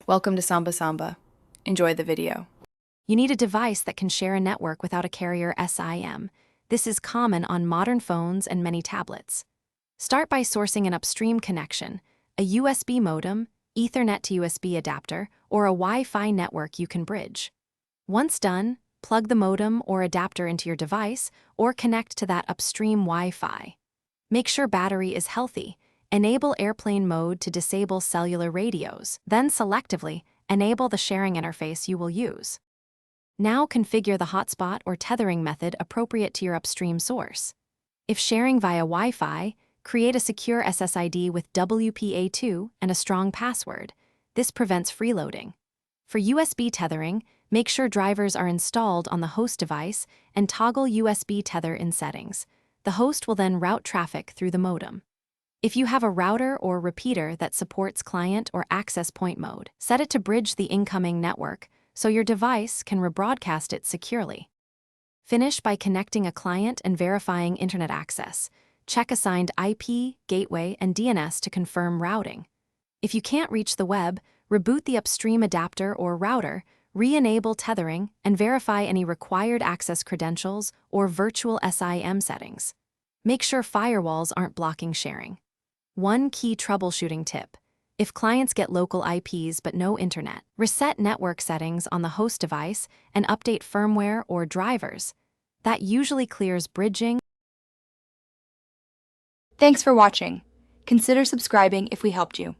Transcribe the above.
Welcome to Samba Samba. Enjoy the video. You need a device that can share a network without a carrier SIM. This is common on modern phones and many tablets. Start by sourcing an upstream connection, a USB modem, Ethernet to USB adapter, or a Wi-Fi network you can bridge. Once done, plug the modem or adapter into your device or connect to that upstream Wi-Fi. Make sure battery is healthy. Enable airplane mode to disable cellular radios, then selectively enable the sharing interface you will use. Now configure the hotspot or tethering method appropriate to your upstream source. If sharing via Wi-Fi, create a secure SSID with WPA2 and a strong password. This prevents freeloading. For USB tethering, make sure drivers are installed on the host device and toggle USB tether in settings. The host will then route traffic through the modem. If you have a router or repeater that supports client or access point mode, set it to bridge the incoming network so your device can rebroadcast it securely. Finish by connecting a client and verifying internet access. Check assigned IP, gateway, and DNS to confirm routing. If you can't reach the web, reboot the upstream adapter or router, re-enable tethering, and verify any required access credentials or virtual SIM settings. Make sure firewalls aren't blocking sharing. One key troubleshooting tip: if clients get local IPs but no internet, reset network settings on the host device and update firmware or drivers. That usually clears bridging. Thanks for watching. Consider subscribing if we helped you.